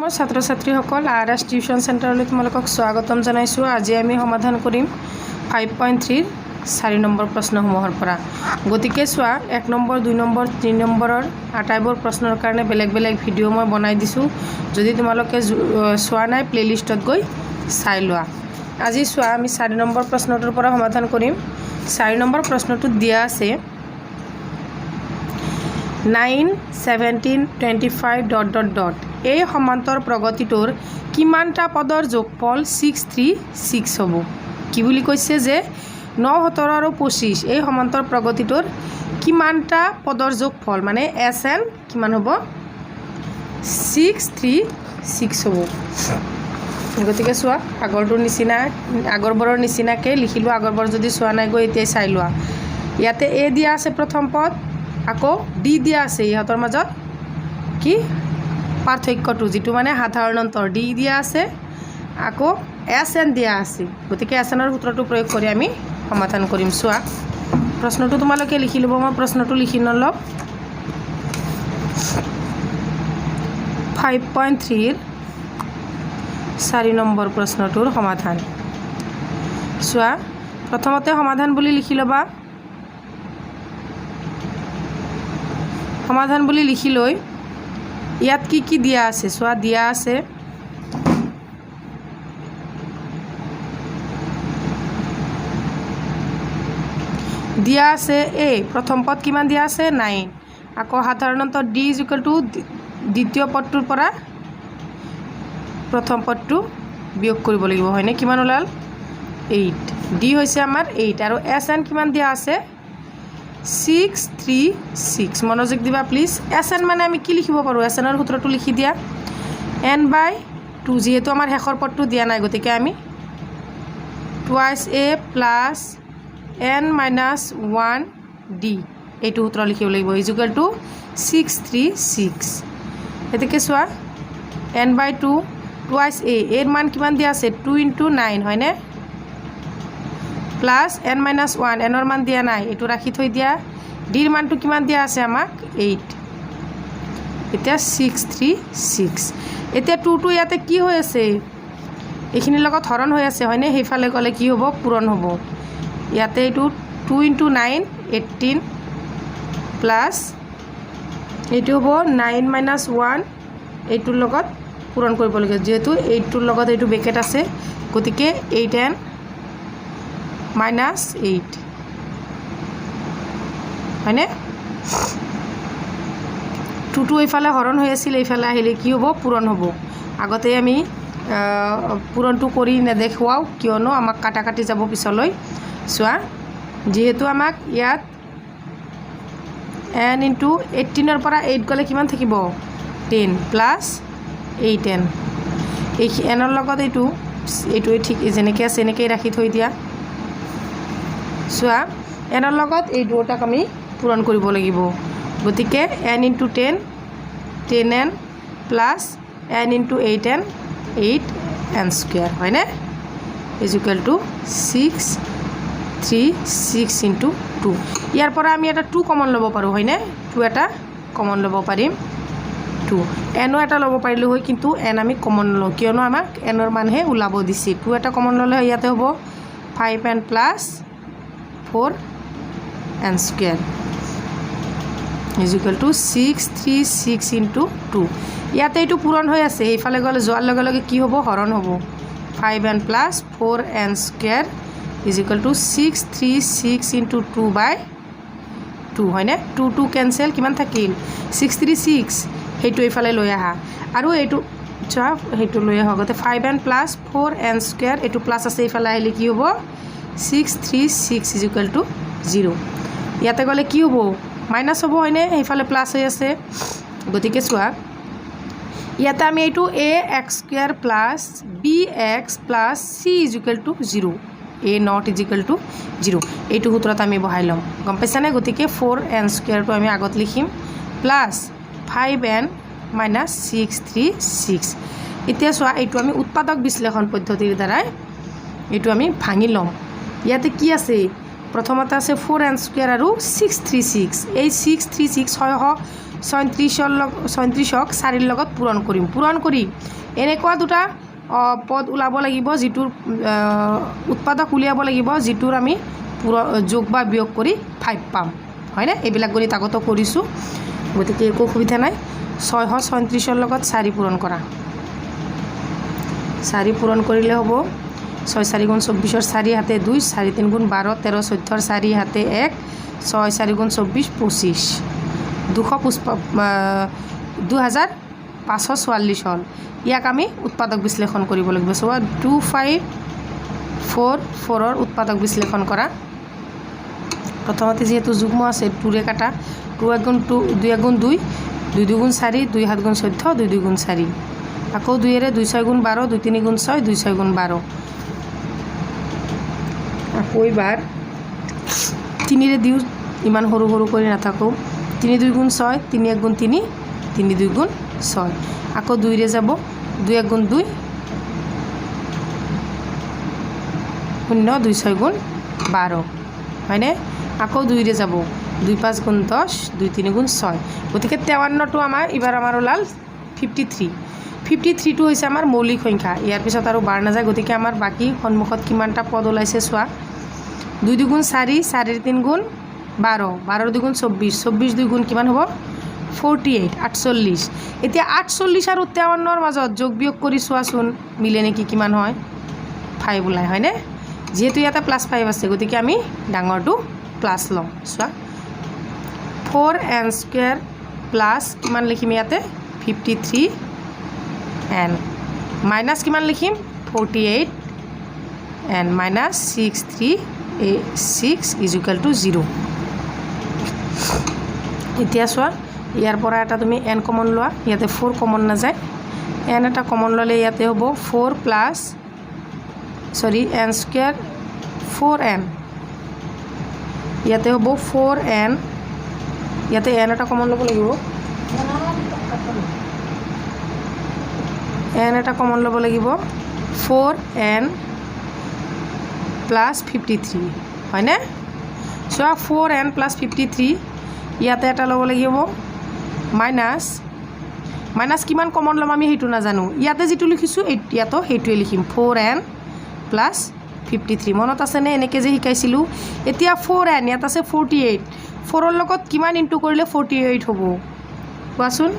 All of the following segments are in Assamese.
মৰমৰ ছাত্ৰ ছাত্ৰীসকল আৰএছ টিউশ্যন চেণ্টাৰলৈ তোমালোকক স্বাগতম জনাইছোঁ। আজি আমি সমাধান কৰিম 5.3 4 নম্বৰ প্ৰশ্নসমূহৰ পৰা। গতিকে চোৱা 1 নম্বৰ 2 নম্বৰ 3 নম্বৰৰ আটাইবোৰ প্ৰশ্নৰ কাৰণে বেলেগ বেলেগ ভিডিঅ' মই বনাই দিছোঁ। যদি তোমালোকে চোৱা নাই প্লেলিষ্টত গৈ চাই লোৱা। আজি চোৱা আমি 4 নম্বৰ প্ৰশ্নটোৰ পৰা সমাধান কৰিম। 4 নম্বৰ প্ৰশ্নটোত দিয়া আছে 9, 17, 25 ... এই সমান্তৰ প্ৰগতিটোৰ কিমানটা পদৰ যোগফল 6, 3, 6 হ'ব। কি বুলি কৈছে যে 9, 17 আৰু 25 এই সমান্তৰ প্ৰগতিটোৰ কিমানটা পদৰ যোগফল মানে SN কিমান হ'ব 6, 3, 6 হ'ব। গতিকে চোৱা আগৰবাৰৰ নিচিনাকৈ লিখিলোঁ। আগৰবাৰ যদি চোৱা নাই গৈ এতিয়াই চাই লোৱা। ইয়াতে A দিয়া আছে প্ৰথম পদ, আকৌ D দিয়া আছে। ইহঁতৰ মাজত কি পাৰ্থক্যটো যিটো মানে সাধাৰণ অন্তৰ D দিয়া আছে, আকৌ SN দিয়া আছে। গতিকে SNৰ সূত্ৰটো প্ৰয়োগ কৰি আমি সমাধান কৰিম। চোৱা প্ৰশ্নটো তোমালোকে লিখি ল'ব। মই প্ৰশ্নটো লিখি নলওঁ। 5.3 4 নম্বৰ প্ৰশ্নটোৰ সমাধান। চোৱা প্ৰথমতে সমাধান বুলি লিখি ল'বা। সমাধান বুলি লিখি লৈ ইয়াত কি দিয়া আছে চোৱা। দিয়া আছে A প্ৰথম পদ কিমান দিয়া আছে 9, আকৌ সাধাৰণতে D দ্বিতীয় পদটোৰ পৰা প্ৰথম পদটো বিয়োগ কৰিব লাগিব, হয়নে? কিমান ওলাল 8। D হৈছে আমাৰ 8 আৰু SN কিমান দিয়া আছে 6, 3, 6। মনোযোগ দিবা প্লিজ। SN মানে আমি কি লিখিব পাৰোঁ? SNৰ সূত্ৰটো লিখি দিয়া n/2। যিহেতু আমাৰ শেষৰ পদটো দিয়া নাই, গতিকে আমি twice A plus n-1D এইটো সূত্ৰ লিখিব লাগিব = 6, 3, 6। গতিকে চোৱা n/2 twice A এৰ মান কিমান দিয়া আছে 2 × 9, হয়নে? প্লাছ n-1 এনৰ মান দিয়া নাই, এইটো ৰাখি থৈ দিয়া। ডিৰ মানটো কিমান দিয়া আছে আমাক 8। এতিয়া 6, 3, 6। এতিয়া 2টো ইয়াতে কি হৈ আছে এইখিনিৰ লগত হৰণ হৈ আছে, হয়নে? সেইফালে গ'লে কি হ'ব পূৰণ হ'ব। ইয়াতে এইটো 2 × 9 18 প্লাছ এইটো হ'ব 9-1 এইটোৰ লগত পূৰণ কৰিবলগীয়া, যিহেতু 8টোৰ লগত এইটো বেকেট আছে। গতিকে 8n - 8, হয়নে? 2টো এইফালে হৰণ হৈ আছিল, এইফালে আহিলে কি হ'ব পূৰণ হ'ব। আগতে আমি পূৰণটো কৰি নেদেখুৱাওঁ, কিয়নো আমাক কাটি যাব পিছলৈ। চোৱা যিহেতু আমাক ইয়াত n × 18ৰ পৰা 8 গ'লে কিমান থাকিব 10 প্লাছ 8n। এই এনৰ লগত এইটোৱে ঠিক যেনেকৈ আছে এনেকৈয়ে ৰাখি থৈ দিয়া। চোৱা এনৰ লগত এই দুটাক আমি পূৰণ কৰিব লাগিব। গতিকে n × 10 10n plus n × 8n 8n², হয়নে? = 6, 3, 6 × 2। ইয়াৰ পৰা আমি এটা 2 কমন ল'ব পাৰোঁ, হয়নে? 2 এটা কমন ল'ব পাৰিম। 2 এনো এটা ল'ব পাৰিলোঁ হয়, কিন্তু n আমি কমন নলওঁ, কিয়নো আমাক এনৰ মানহে ওলাব দিছে। 2 এটা কমন ল'লে ইয়াতে হ'ব 5n প্লাছ 4n² = 6, 3, 6 × 2। ইয়াতে এইটো পূৰণ হৈ আছে, সেইফালে গ'লে যোৱাৰ লগে লগে কি হ'ব হৰণ হ'ব। 5n প্লাছ 4n² = 6, 3, 6 × 2/2, হয়নে? 2 কেঞ্চেল, কিমান থাকিল 6, 3, 6। সেইটো এইফালে লৈ আহা আৰু এইটো চোৱা সেইটো লৈ আহক। গতিকে 5n প্লাছ 4n², এইটো প্লাছ আছে, এইফালে আহিলে কি হ'ব 6, 3, 6 = 0। ইয়াতে গ'লে কি হ'ব মাইনাছ হ'ব, হয়নে? সেইফালে প্লাছ হৈ আছে। গতিকে চোৱা ইয়াতে আমি এইটো ax² plus bx plus c = 0, a0 = 0 এইটো সূত্ৰত আমি বহাই ল'ম, গম পাইছানে? গতিকে 4n² আমি আগত লিখিম প্লাছ 5n - 6, 3, 6। এতিয়া চোৱা এইটো আমি উৎপাদক বিশ্লেষণ পদ্ধতিৰ দ্বাৰাই এইটো আমি ভাঙি ল'ম। ইয়াতে কি আছে প্ৰথমতে আছে 4n² আৰু 6, 3, 6। এই 6, 3, 6 37ক 4ৰ লগত পূৰণ কৰিম পূৰণ কৰি এনেকুৱা দুটা পদ ওলাব লাগিব যিটোৰ উৎপাদক উলিয়াব লাগিব যিটোৰ আমি যোগ বা বিয়োগ কৰি 5 পাম হয়নে এইবিলাক গণিত আগতে কৰিছোঁ গতিকে একো অসুবিধা নাই 637ৰ লগত 4 পূৰণ কৰা 4 পূৰণ কৰিলে হ'ব 6 4 গুণ 24ৰ 4 হাতে 2 4 3 গুণ 12 13 14ৰ 4 হাতে 1 6 4 গুণ 24 25 2544 হ'ল ইয়াক আমি উৎপাদক বিশ্লেষণ কৰিব লাগিব চ' 2544ৰ উৎপাদক বিশ্লেষণ কৰা প্ৰথমতে যেহেতু যুগ্ম আছে 2ৰে কাটা 2 1 গুণ 2 2 1 গুণ 2 2 2 গুণ 4 2 7 গুণ 14 2 2 গুণ 4 আকৌ 2ৰে 2 6 গুণ 12 2 3 গুণ 6 2 6 গুণ 12 আকৌ এবাৰ 3ৰে দিওঁ ইমান সৰু সৰু কৰি নাথাকোঁ 3 2 গুণ 6 3 1 গুণ 3 3 2 গুণ 6 আকৌ 2ৰে যাব 2 1 গুণ 2 0 2 6 গুণ 12 হয়নে আকৌ 2ৰে যাব 2 5 গুণ 10 2 3 গুণ 6 গতিকে 53টো আমাৰ এবাৰ আমাৰ ওলাল 53 53টো হৈছে আমাৰ মৌলিক সংখ্যা ইয়াৰ পিছত আৰু বাৰ নাযায় গতিকে আমাৰ বাকী সন্মুখত কিমানটা পদ ওলাইছে চোৱা 2 2 গুণ 4 4 3 গুণ 12 12 2 গুণ 24 24 2 গুণ কিমান হ'ব 48 48 এতিয়া 48 আৰু 53ৰ মাজত যোগ বিয়োগ কৰি চোৱাচোন মিলে নেকি কিমান হয় 5 ওলায় হয়নে যেহেতু ইয়াতে +5 আছে গতিকে আমি ডাঙৰটো প্লাছ লওঁ চোৱা 4n² প্লাছ কিমান লিখিম ইয়াতে 53n মাইনাছ কিমান লিখিম 48n মাইনাছ 636 = 0 এতিয়া চোৱা ইয়াৰ পৰা এটা তুমি n কমন লোৱা ইয়াতে 4 কমন নাযায় n এটা কমন ল'লে ইয়াতে হ'ব 4 প্লাছ n² 4n ইয়াতে হ'ব 4n ইয়াতে n এটা কমন ল'ব লাগিব n এটা কমন ল'ব লাগিব 4n প্লাছ 53 হয়নে চোৱা 4n প্লাছ 53 ইয়াতে এটা ল'ব লাগিব মাইনাছ কিমান কমন ল'ম আমি সেইটো নাজানো ইয়াতে যিটো লিখিছোঁ ইয়াতো সেইটোৱে লিখিম 4n প্লাছ 53 মনত আছেনে এনেকৈ যে শিকাইছিলোঁ এতিয়া 4n ইয়াত আছে 48 4ৰ লগত কিমান ইনটু কৰিলে 48 হ'ব কোৱাচোন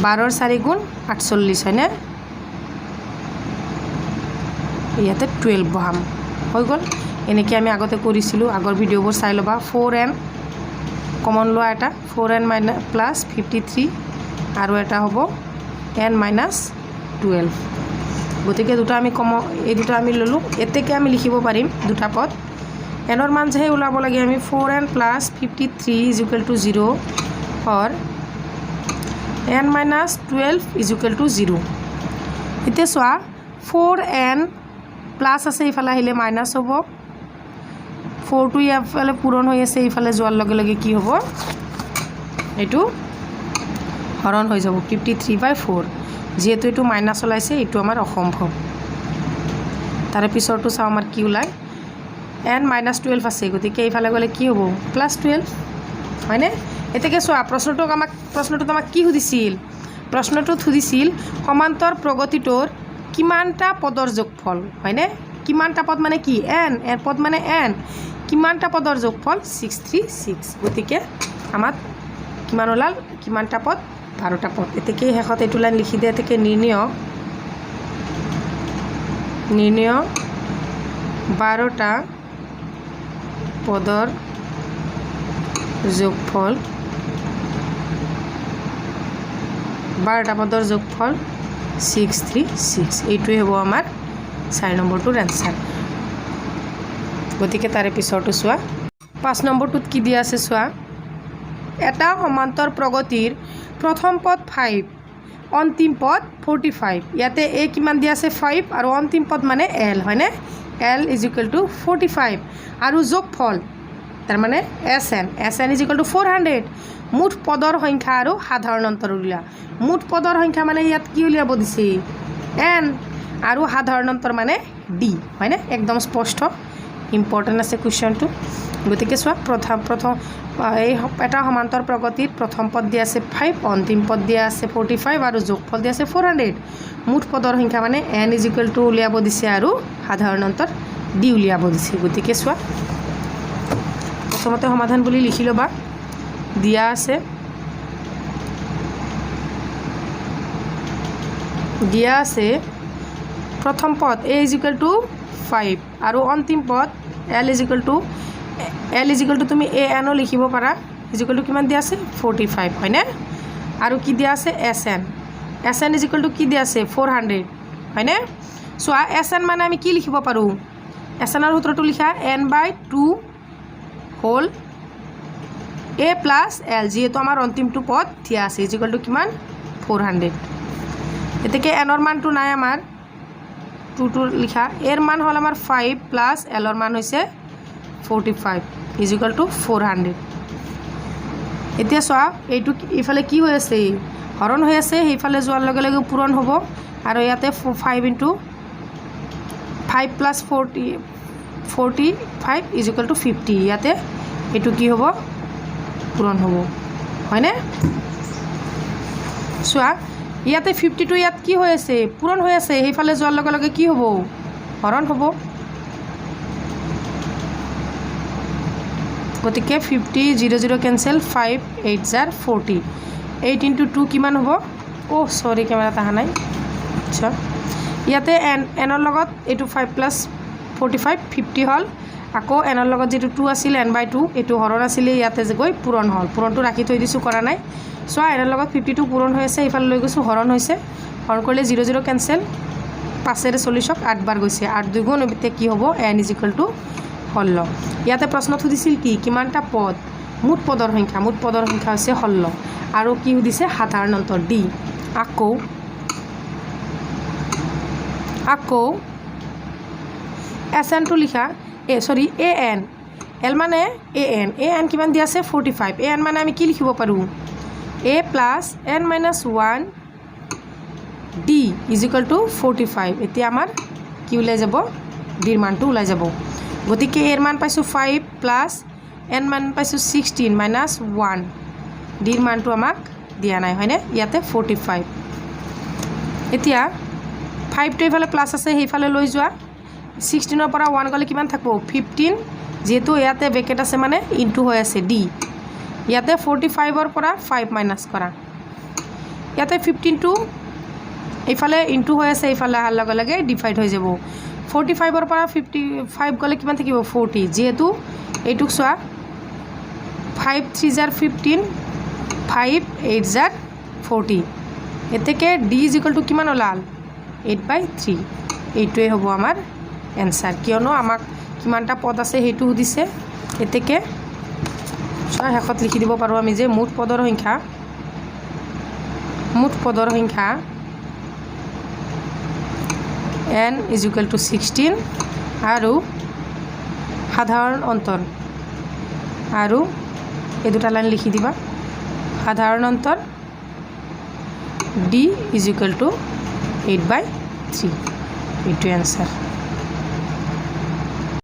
12ৰ 4 গুণ 48 হয়নে ইয়াতে 12 বহাম হৈ গ'ল এনেকৈ আমি আগতে কৰিছিলোঁ আগৰ ভিডিঅ'বোৰ চাই ল'বা 4n কমন লোৱা এটা 4n প্লাছ 53 আৰু এটা হ'ব n মাইনাছ 12 গতিকে দুটা আমি এই দুটা আমি ল'লোঁ এতেকে আমি লিখিব পাৰিম দুটা পদ এনৰ মান যেহে ওলাব লাগে আমি 4n plus 53 = 0 or n minus 12 = 0 এতিয়া চোৱা 4n প্লাছ আছে ইফালে আহিলে মাইনাছ হ'ব 4টো ইয়াফালে পূৰণ হৈ আছে ইফালে যোৱাৰ লগে লগে কি হ'ব এইটো হৰণ হৈ যাব 53/4 যেহেতু এইটো মাইনাছ ওলাইছে এইটো আমাৰ অসম্ভৱ তাৰে পিছৰটো চাওঁ আমাৰ কি ওলায় n minus 12 আছে গতিকে এইফালে গ'লে কি হ'ব +12 হয়নে এতেকে চোৱা প্ৰশ্নটোত আমাক কি সুধিছিল প্ৰশ্নটোত সুধিছিল সমান্তৰ প্ৰগতিটোৰ কিমানটা পদৰ যোগফল হয়নে কিমানটা পদ মানে কি n পদ মানে n কিমানটা পদৰ যোগফল 636 গতিকে আমাৰ কিমান ওলাল কিমানটা পদ 12টা পদ এতেকে শেষত এইটো লাইন লিখি দিয়ে এতেকে নিৰ্ণয় 12টা পদৰ যোগফল 12টা পদৰ যোগফল 636 এইটোৱে হ'ব আমাৰ 4 নম্বৰটোৰ এনসাৰ গতিকে তাৰে পিছৰটো চোৱা 5 নম্বৰটোত কি দিয়া আছে চোৱা এটা সমান্তৰ প্ৰগতিৰ প্ৰথম পদ 5 অন্তিম পদ 45 ইয়াতে a কিমান দিয়া আছে 5 আৰু অন্তিম পদ মানে l হয়নে l = 45 আৰু যোগফল তাৰ মানে sn = 400 মুঠ পদৰ সংখ্যা আৰু সাধাৰণ অন্তৰ উলিয়া মুঠ পদৰ সংখ্যা মানে ইয়াত কি উলিয়াব দিছে n আৰু সাধাৰণ অন্তৰ মানে d হয়নে একদম স্পষ্ট ইম্পৰ্টেন্ট আছে কোৱেশ্চনটো গতিকে চোৱা প্ৰথম এই এটা সমান্তৰ প্ৰগতিত প্ৰথম পদ দিয়া আছে 5, অন্তিম পদ দিয়া আছে 45 আৰু যোগফল দিয়া আছে 400। মুঠ পদৰ সংখ্যা মানে n = উলিয়াব দিছে আৰু সাধাৰণ অন্তৰ d উলিয়াব দিছে। গতিকে চোৱা প্ৰথমতে সমাধান বুলি লিখি ল'বা। দিয়া আছে প্ৰথম পদ a = 5 আৰু অন্তিম পদ l = তুমি an ও লিখিব পাৰা = কিমান দিয়া আছে 45 হয়নে? আৰু কি দিয়া আছে sn = কি দিয়া আছে 400 হয়নে? চোৱা sn মানে আমি কি লিখিব পাৰোঁ? sn ৰ সূত্ৰটো লিখা n/2 whole a plus l, যিহেতু আমাৰ অন্তিমটো পদ দিয়া আছে = কিমান 400। এতেকে n ৰ মানটো নাই আমাৰ 2 লিখা, এৰ মান হল আমাৰ 5 প্লাস l ৰ মান হৈছে 45 = 400। এতিয়া চোৱা এইটো ইফালে কি হৈ আছে হৰণ হৈ আছে, সেইফালে যোৱাৰ লগে লগে পূৰণ হ'ব আৰু ইয়াতে 5 × 5 + 45 = 50, ইয়াতে এইটো কি হ'ব পূৰণ হ'ব হয়নে? চোৱা ইয়াতে 52 ইয়াত কি হৈ আছে পূৰণ হৈ আছে, সেইফালে যোৱাৰ লগে লগে কি হ'ব হৰণ হ'ব। গতিকে 50 0 0 কেনসেল 5 8 জাৰ 40 8 × 2 কিমান হ'ব? সৰি কেমেৰাত অহা নাই। আচ্ছা ইয়াতে n ৰ লগত এইটো 5 + 45 50 হ'ল, আকৌ n ৰ লগত যেটো 2 আছিল n/2 এইটো হৰণ আছিলে, ইয়াতে যে গৈ পূৰণ হ'ল, পূৰণটো ৰাখি থৈ দিছোঁ কৰা নাই। চোৱা n ৰ লগত 52 পূৰণ হৈ আছে, এইফালে লৈ গৈছোঁ হৰণ হৈছে, হৰণ কৰিলে 0 0 কেনসেল 5 ৰে 40ক 8 বাৰ গৈছে, 8 2 গুণ এতিয়া কি হ'ব n = 16। ইয়াতে প্ৰশ্ন সুধিছিল কি কিমানটা পদ? মুঠ পদৰ সংখ্যা হৈছে 16 আৰু কি সুধিছে সাধাৰণ অন্তৰ d। আকৌ sn টো লিখা an l মানে an কিমান দিয়া আছে 45, an মানে আমি কি লিখিব পাৰোঁ a + n - 1 d = 45। এতিয়া আমাৰ কি ওলাই যাব d ৰ মানটো ওলাই যাব। গতিকে a ৰ মান পাইছোঁ 5 + n মান পাইছোঁ 16 - 1 d ৰ মানটো আমাক দিয়া নাই হয়নে? ইয়াতে 45। এতিয়া 5টো এইফালে প্লাছ আছে, সেইফালে লৈ যোৱা, 16 ৰ পৰা 1 গ'লে কিমান থাকিব 15, যেহেতু ইয়াতে ব্ৰেকেট আছে মানে ইনটু হৈ আছে d, ইয়াতে 45 ৰ পৰা 5 মাইনাছ কৰা, ইয়াতে 15টো এইফালে ইনটু হৈ আছে, এইফালে অহাৰ লগে লগে ডিভাইড হৈ যাব। 45 ৰ পৰা 55 গ'লে কিমান থাকিব 40, যেহেতু এইটোক চোৱা 5 3 জাৰ 15 5 8 জাৰ 40, এতেকে d = কিমান ওলাল 8/3। এইটোৱে হ'ব আমাৰ এনসাৰ, কিয়নো আমাক কিমানটা পদ আছে সেইটো সুধিছে। এতেকে চোৱা শেষত লিখি দিব পাৰোঁ আমি যে মুঠ পদৰ সংখ্যা n = 16 আৰু সাধাৰণ অন্তৰ, আৰু এই দুটা লাইন লিখি দিবা সাধাৰণ অন্তৰ d = 8/3। এইটো এনসাৰ।